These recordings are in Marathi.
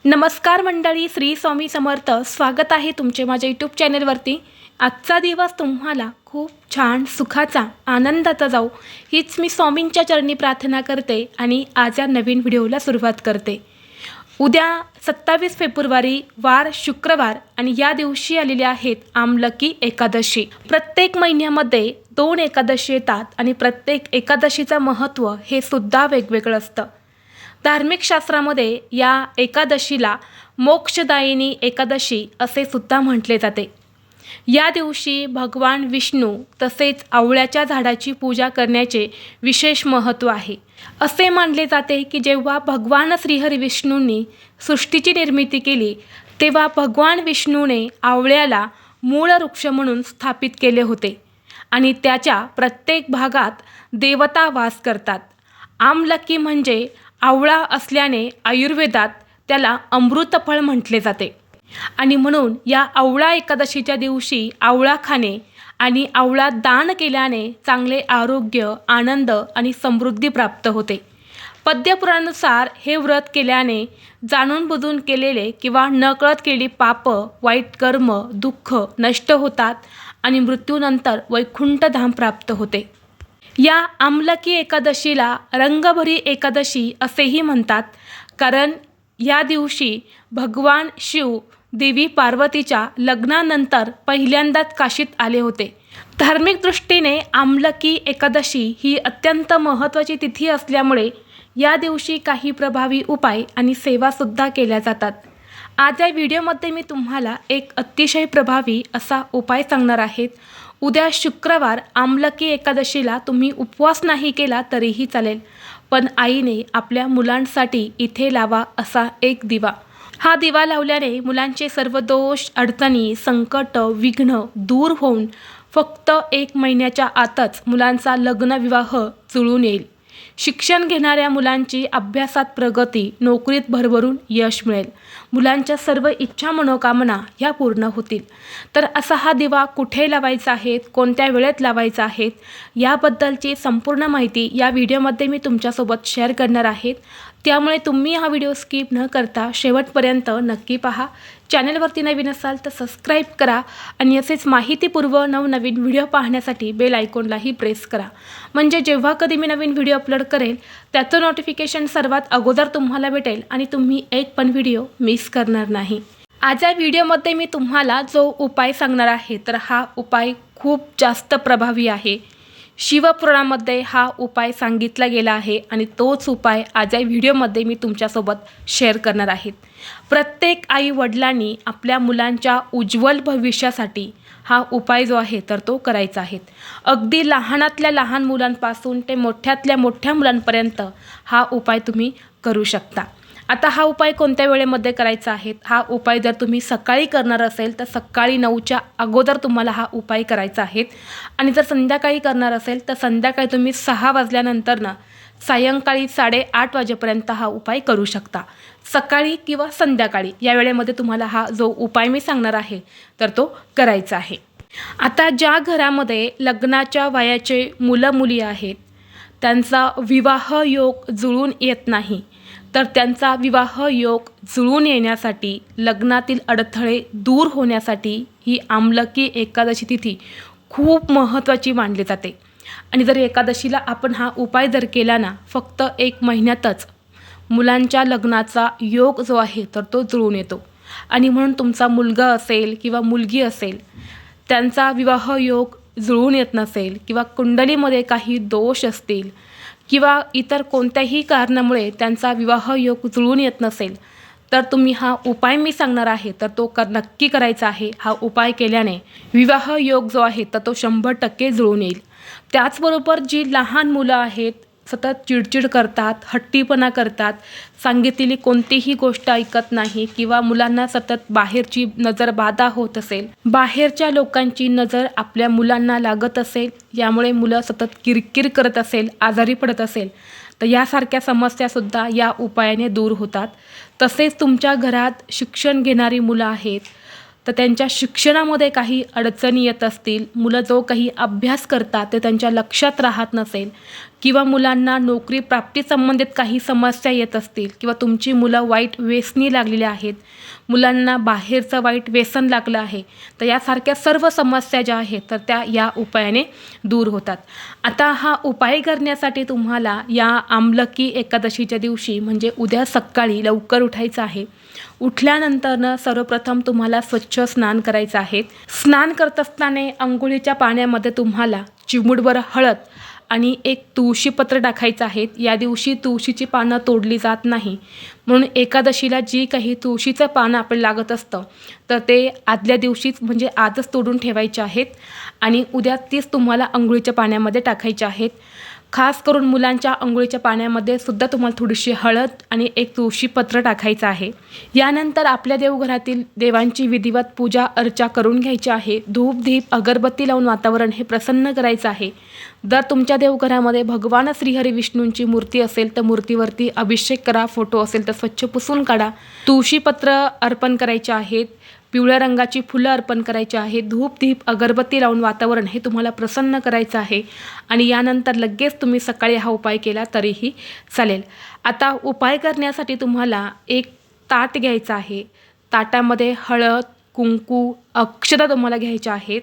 नमस्कार मंडळी, श्री स्वामी समर्थ. स्वागत आहे तुमचे माझ्या यूट्यूब चॅनलवरती. आजचा दिवस तुम्हाला खूप छान सुखाचा आनंदाचा जाऊ हीच मी स्वामींच्या चरणी प्रार्थना करते आणि आज या नवीन व्हिडिओला सुरुवात करते. उद्या 27 फेब्रुवारी वार शुक्रवार आणि या दिवशी आलेले आहेत आमलकी एकादशी. प्रत्येक महिन्यामध्ये 2 एकादशी येतात आणि प्रत्येक एकादशीचं महत्त्व हे सुद्धा वेगवेगळं असतं. धार्मिक शास्त्रामध्ये या एकादशीला मोक्षदायिनी एकादशी असे सुद्धा म्हटले जाते. या दिवशी भगवान विष्णू तसेच आवळ्याच्या झाडाची पूजा करण्याचे विशेष महत्त्व आहे. असे मानले जाते की जेव्हा भगवान श्रीहरी विष्णूंनी सृष्टीची निर्मिती केली तेव्हा भगवान विष्णूने आवळ्याला मूळ वृक्ष म्हणून स्थापित केले होते आणि त्याच्या प्रत्येक भागात देवता वास करतात. आमलकी म्हणजे आवळा असल्याने आयुर्वेदात त्याला अमृतफळ म्हटले जाते आणि म्हणून या आवळा एकादशीच्या दिवशी आवळा खाणे आणि आवळा दान केल्याने चांगले आरोग्य, आनंद आणि समृद्धी प्राप्त होते. पद्यपुराणानुसार हे व्रत केल्याने जाणून बुजून केलेले किंवा नकळत केलेली पाप, वाईट कर्म, दुःख नष्ट होतात आणि मृत्यूनंतर वैकुंठधाम प्राप्त होते. या आमलकी एकादशीला रंगभरी एकादशी असेही म्हणतात, कारण या दिवशी भगवान शिव देवी पार्वतीच्या लग्नानंतर पहिल्यांदाच काशीत आले होते. धार्मिक दृष्टीने आमलकी एकादशी ही अत्यंत महत्त्वाची तिथी असल्यामुळे या दिवशी काही प्रभावी उपाय आणि सेवासुद्धा केल्या जातात. आज या व्हिडिओमध्ये मी तुम्हाला एक अतिशय प्रभावी असा उपाय सांगणार आहेत. उद्या शुक्रवार आमलकी एकादशीला तुम्ही उपवास नाही केला तरीही चालेल, पण आईने आपल्या मुलांसाठी इथे लावा असा एक दिवा. हा दिवा लावल्याने मुलांचे सर्व दोष, अडचणी, संकट, विघ्न दूर होऊन फक्त 1 महिन्याच्या आतच मुलांचा लग्नविवाह जुळून येईल. शिक्षण घेणाऱ्या मुलांची अभ्यासात प्रगती, नोकरीत भरभरून यश मिळेल. मुलांच्या सर्व इच्छा मनोकामना ह्या पूर्ण होतील. तर असा हा दिवा कुठे लावायचा आहे, कोणत्या वेळेत लावायचा आहे याबद्दलची संपूर्ण माहिती या व्हिडिओमध्ये मी तुमच्यासोबत शेअर करणार आहे. त्यामुळे तुम्ही हा व्हिडिओ स्किप न करता शेवटपर्यंत नक्की पहा. चॅनलवरती नवीन असाल तर सबस्क्राईब करा आणि असेच माहितीपूर्व नवनवीन व्हिडिओ पाहण्यासाठी बेल आयकॉनलाही प्रेस करा, म्हणजे जेव्हा कधी मी नवीन व्हिडिओ अपलोड करेल त्याचं नोटिफिकेशन सर्वात अगोदर तुम्हाला भेटेल आणि तुम्ही एक पण व्हिडिओ मिस करणार नाही. आज या व्हिडिओमध्ये मी तुम्हाला जो उपाय सांगणार आहे तर हा उपाय खूप जास्त प्रभावी आहे. शिवपुराणामध्ये हा उपाय सांगितला गेला आहे आणि तोच उपाय आज या व्हिडिओमध्ये मी तुमच्यासोबत शेअर करणार आहे. प्रत्येक आई वडिलांनी आपल्या मुलांच्या उज्ज्वल भविष्यासाठी हा उपाय जो आहे तर तो करायचा आहे. अगदी लहानातल्या लहान मुलांपासून ते मोठ्यातल्या मोठ्या मुलांपर्यंत हा उपाय तुम्ही करू शकता. आता हा उपाय कोणत्या वेळेमध्ये करायचा आहे? हा उपाय जर तुम्ही सकाळी करणार असेल तर सकाळी 9च्या अगोदर तुम्हाला हा उपाय करायचा आहे आणि जर संध्याकाळी करणार असेल तर संध्याकाळी तुम्ही 6 वाजल्यानंतर सायंकाळी 8:30 वाजेपर्यंत हा उपाय करू शकता. सकाळी किंवा संध्याकाळी या वेळेमध्ये तुम्हाला हा जो उपाय मी सांगणार आहे तर तो करायचा आहे. आता ज्या घरामध्ये लग्नाच्या वयाचे मुलं मुली आहेत त्यांचा विवाह योग जुळून येत नाही, तर त्यांचा विवाह योग जुळून येण्यासाठी, लग्नातील अडथळे दूर होण्यासाठी ही आमलकी एकादशी तिथी खूप महत्त्वाची मानली जाते. आणि जर एकादशीला आपण हा उपाय जर केला ना, फक्त 1 महिन्यातच मुलांच्या लग्नाचा योग जो आहे तर तो जुळून येतो. आणि म्हणून तुमचा मुलगा असेल किंवा मुलगी असेल त्यांचा विवाह योग जुळून येत नसेल किंवा कुंडलीमध्ये काही दोष असतील किंवा इतर कोणत्याही कारणामुळे त्यांचा विवाह योग जुळून येत नसेल तर तुम्ही हा उपाय मी सांगणार आहे तर तो नक्की करायचा आहे. हा उपाय केल्याने विवाह योग जो आहे तर तो 100% जुळून येईल. त्याचबरोबर जी लहान मुलं आहेत सतत चिडचिड करतात, हट्टीपणा करतात, सांगितलेली कोणतीही गोष्ट ऐकत नाही किंवा मुलांना सतत बाहेरची नजर बाधा होत असेल, बाहेरच्या लोकांची नजर आपल्या मुलांना लागत असेल, यामुळे मुलं सतत किरकिर करत असेल, आजारी पडत असेल तर यासारख्या समस्यासुद्धा या उपायाने दूर होतात. तसेच तुमच्या घरात शिक्षण घेणारी मुलं आहेत तर त्यांच्या शिक्षणामध्ये काही अडचणी येत असतील, मुलं जो काही अभ्यास करतात ते त्यांच्या लक्षात राहत नसेल, किंवा मुलांना नोकरी प्राप्तीसंबंधित काही समस्या येत असतील, किंवा तुमची मुलं वाईट व्यसनी लागलेली आहेत, मुलांना बाहेरचं वाईट व्यसन लागलं आहे, तर यासारख्या सर्व समस्या ज्या आहेत तर त्या या उपायाने दूर होतात. आता हा उपाय करण्यासाठी तुम्हाला या आमलकी एकादशीच्या दिवशी म्हणजे उद्या सकाळी लवकर उठायचं आहे. उठल्यानंतरनं सर्वप्रथम तुम्हाला स्वच्छ स्नान करायचं आहे. स्नान करत असताना अंघोळीच्या पाण्यामध्ये तुम्हाला चिमूटभर हळद आणि एक तुळशीपत्र टाकायचं आहे. या दिवशी तुळशीची पानं तोडली जात नाही, म्हणून एकादशीला जी काही तुळशीचं पानं आपल्याला लागत असतं तर ते आदल्या दिवशीच म्हणजे आजच तोडून ठेवायचे आहेत आणि उद्या तीच तुम्हाला अंघोळीच्या पाण्यामध्ये टाकायचे आहेत. खास करून मुलांच्या अंघोळीच्या पाण्यामध्ये सुद्धा तुम्हाला थोडीशी हळद आणि एक तुळशीपत्र टाकायचं आहे. यानंतर आपल्या देवघरातील देवांची विधिवत पूजा अर्चा करून घ्यायची आहे. धूप दीप अगरबत्ती लावून वातावरण हे प्रसन्न करायचं आहे. जर तुमच्या देवघरामध्ये भगवान श्रीहरी विष्णूंची मूर्ती असेल तर मूर्तीवरती अभिषेक करा. फोटो असेल तर स्वच्छ पुसून काढा. तुळशीपत्र अर्पण करायचे आहेत. पिवळ्या रंगाची फुलं अर्पण करायची आहे. धूप दीप अगरबत्ती लावून वातावरण हे तुम्हाला प्रसन्न करायचं आहे आणि यानंतर लगेच तुम्ही सकाळी हा उपाय केला तरीही चालेल. आता उपाय करण्यासाठी तुम्हाला एक ताट घ्यायचं आहे. ताटामध्ये हळद, कुंकू, अक्षता तुम्हाला घ्यायच्या आहेत.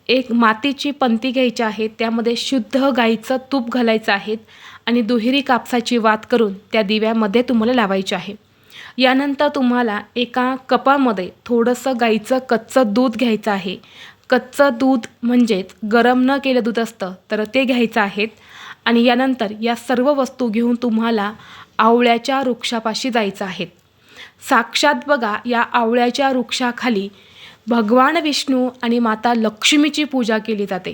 एक मातीची पंती घ्यायची आहे. त्यामध्ये शुद्ध गाईचं तूप घालायचं आहे आणि दुहेरी कापसाची वात करून त्या दिव्यामध्ये तुम्हाला लावायची आहे. यानंतर तुम्हाला एका कपामध्ये थोडंसं गाईचं कच्चं दूध घ्यायचं आहे. कच्चं दूध म्हणजेच गरम न केलं दूध असतं तर ते घ्यायचं आहे आणि यानंतर या सर्व वस्तू घेऊन तुम्हाला आवळ्याच्या वृक्षापाशी जायचं आहे. साक्षात बघा या आवळ्याच्या वृक्षाखाली भगवान विष्णू आणि माता लक्ष्मीची पूजा केली जाते.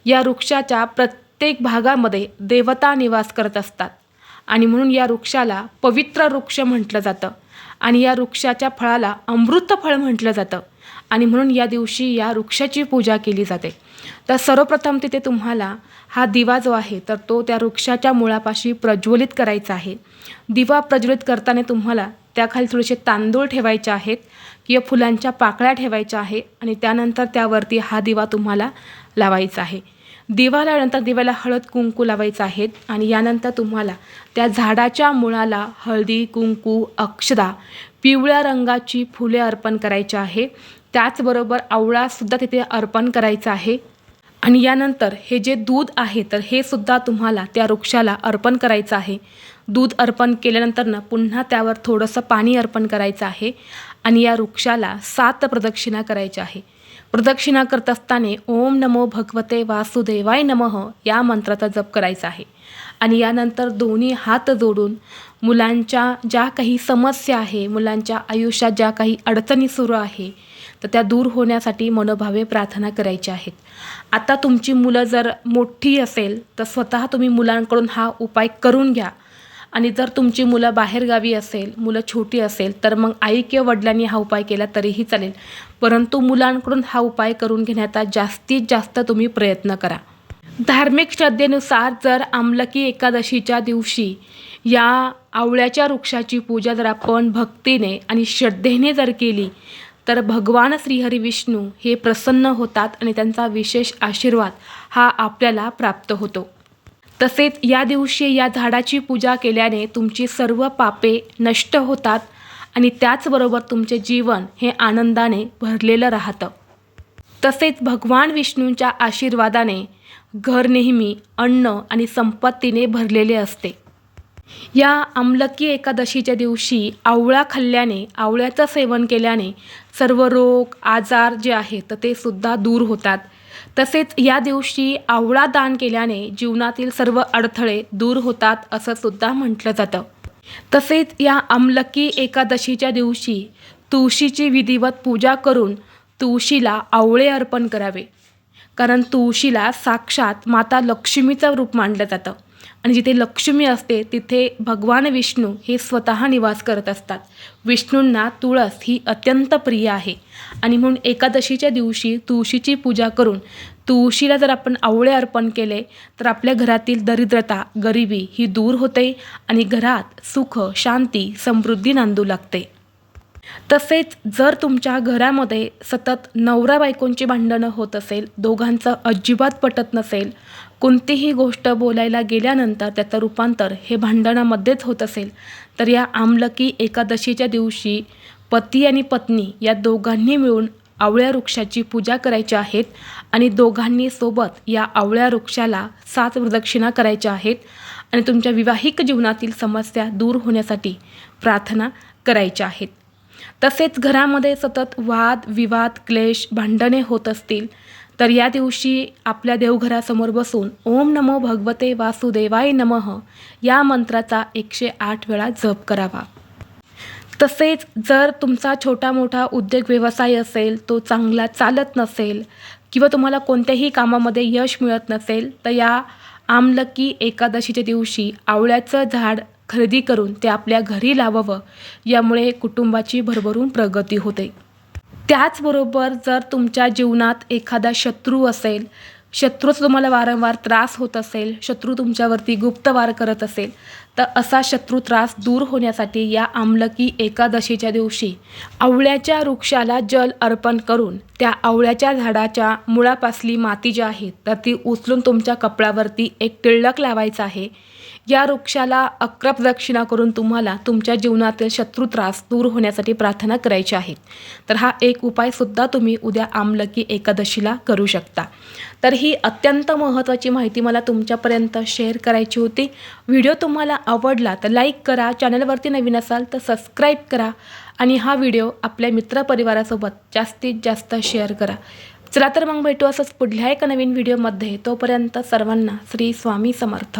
या वृक्षाच्या प्रत्येक भागामध्ये देवता निवास करत असतात आणि म्हणून या वृक्षाला पवित्र वृक्ष म्हटलं जातं आणि या वृक्षाच्या फळाला अमृत फळ म्हटलं जातं आणि म्हणून या दिवशी या वृक्षाची पूजा केली जाते. तर सर्वप्रथम तिथे तुम्हाला हा दिवा जो आहे तर तो त्या वृक्षाच्या मुळापाशी प्रज्वलित करायचा आहे. दिवा प्रज्वलित करताना तुम्हाला त्याखाली थोडेसे तांदूळ ठेवायचे आहेत किंवा फुलांच्या पाकळ्या ठेवायच्या आहे आणि त्यानंतर त्यावरती हा दिवा तुम्हाला लावायचा आहे. दिवा लावल्यानंतर दिव्याला हळद कुंकू लावायचं आहे आणि यानंतर तुम्हाला त्या झाडाच्या मुळाला हळदी कुंकू अक्षदा पिवळ्या रंगाची फुले अर्पण करायची आहे. त्याचबरोबर आवळासुद्धा तिथे अर्पण करायचा आहे आणि यानंतर हे जे दूध आहे तर हे सुद्धा तुम्हाला त्या वृक्षाला अर्पण करायचं आहे. दूध अर्पण केल्यानंतर पुन्हा त्यावर थोडंसं पाणी अर्पण करायचं आहे आणि या वृक्षाला 7 प्रदक्षिणा करायच्या आहे. प्रदक्षिणा करत असताना ओम नमो भगवते वासुदेवाय नमः या मंत्राचा जप करायचा आहे आणि यानंतर दोन्ही हात जोडून मुलांच्या ज्या काही समस्या आहे, मुलांच्या आयुष्यात ज्या काही अडचणी सुरू आहे तर त्या दूर होण्यासाठी मनोभावे प्रार्थना करायची आहेत. आता तुमची मुलं जर मोठी असेल तर स्वतः तुम्ही मुलांकडून हा उपाय करून घ्या आणि जर तुमची मुलं बाहेरगावी असेल, मुलं छोटी असेल तर मग आई किंवा वडिलांनी हा उपाय केला तरीही चालेल, परंतु मुलांकडून हा उपाय करून घेण्याचा जास्तीत जास्त तुम्ही प्रयत्न करा. धार्मिक श्रद्धेनुसार जर आमलकी एकादशीच्या दिवशी या आवळ्याच्या वृक्षाची पूजा जर आपण भक्तीने आणि श्रद्धेने जर केली तर भगवान श्रीहरी विष्णू हे प्रसन्न होतात आणि त्यांचा विशेष आशीर्वाद हा आपल्याला प्राप्त होतो. तसेच या दिवशी या झाडाची पूजा केल्याने तुमची सर्व पापे नष्ट होतात आणि त्याचबरोबर तुमचे जीवन हे आनंदाने भरलेलं राहतं. तसेच भगवान विष्णूंच्या आशीर्वादाने घर नेहमी अन्न आणि संपत्तीने भरलेले असते. या आमलकी एकादशीच्या दिवशी आवळा खाल्ल्याने, आवळ्याचं सेवन केल्याने सर्व रोग आजार जे आहेत तर ते सुद्धा दूर होतात. तसेच या दिवशी आवळा दान केल्याने जीवनातील सर्व अडथळे दूर होतात असं सुद्धा म्हटलं जातं. तसेच या आमलकी एकादशीच्या दिवशी तुळशीची विधिवत पूजा करून तुळशीला आवळे अर्पण करावे, कारण तुळशीला साक्षात माता लक्ष्मीचं रूप मानलं जातं आणि जिथे लक्ष्मी असते तिथे भगवान विष्णू हे स्वतः निवास करत असतात. विष्णूंना तुळस ही अत्यंत प्रिय आहे आणि म्हणून एकादशीच्या दिवशी तुळशीची पूजा करून तुळशीला जर आपण आवळे अर्पण केले तर आपल्या घरातील दरिद्रता गरिबी ही दूर होते आणि घरात सुख शांती समृद्धी नांदू लागते. तसेच जर तुमच्या घरामध्ये सतत नवरा बायकोंची भांडणं होत असेल, दोघांचं अजिबात पटत नसेल, कोणतीही गोष्ट बोलायला गेल्यानंतर त्याचं रूपांतर हे भांडणामध्येच होत असेल, तर या आमलकी एकादशीच्या दिवशी पती आणि पत्नी या दोघांनी मिळून आवळ्या वृक्षाची पूजा करायची आहेत आणि दोघांनी सोबत या आवळ्या वृक्षाला 7 प्रदक्षिणा करायच्या आहेत आणि तुमच्या विवाहिक जीवनातील समस्या दूर होण्यासाठी प्रार्थना करायच्या आहेत. तसेच घरामध्ये सतत वाद विवाद क्लेश भांडणे होत असतील तर या दिवशी आपल्या देवघरासमोर बसून ओम नमो भगवते वासुदेवाय नमः या मंत्राचा 108 वेळा जप करावा. तसेच जर तुमचा छोटा मोठा उद्योग व्यवसाय असेल, तो चांगला चालत नसेल किंवा तुम्हाला कोणत्याही कामामध्ये यश मिळत नसेल, तर या आमलकी एकादशीच्या दिवशी आवळ्याचं झाड खरेदी करून ते आपल्या घरी लावावं. यामुळे कुटुंबाची भरभरून प्रगती होते. त्याचबरोबर जर तुमच्या जीवनात एखादा शत्रू असेल, शत्रूचा तुम्हाला वारंवार त्रास होत असेल, शत्रू तुमच्यावरती गुप्तवार करत असेल, तर असा शत्रू त्रास दूर होण्यासाठी या आमलकी एकादशीच्या दिवशी आवळ्याच्या वृक्षाला जल अर्पण करून त्या आवळ्याच्या झाडाच्या मुळापासली माती जी आहे तर ती उचलून तुमच्या कपड्यावरती एक टिळक लावायचा आहे. या वृक्षाला 11 प्रदक्षिणा करून तुम्हाला तुमच्या जीवनातील शत्रू त्रास दूर होण्यासाठी प्रार्थना करायची आहे. तर हा एक उपायसुद्धा तुम्ही उद्या आमलकी एकादशीला करू शकता. तर ही अत्यंत महत्त्वाची माहिती मला तुमच्यापर्यंत शेअर करायची होती. व्हिडिओ तुम्हाला आवडला तर लाईक करा, चॅनलवरती नवीन असाल तर सबस्क्राईब करा आणि हा व्हिडिओ आपल्या मित्रपरिवारासोबत जास्तीत जास्त शेअर करा. चला तर मग भेटू असंच पुढल्या एका नवीन व्हिडिओमध्ये. तोपर्यंत सर्वांना श्री स्वामी समर्थ.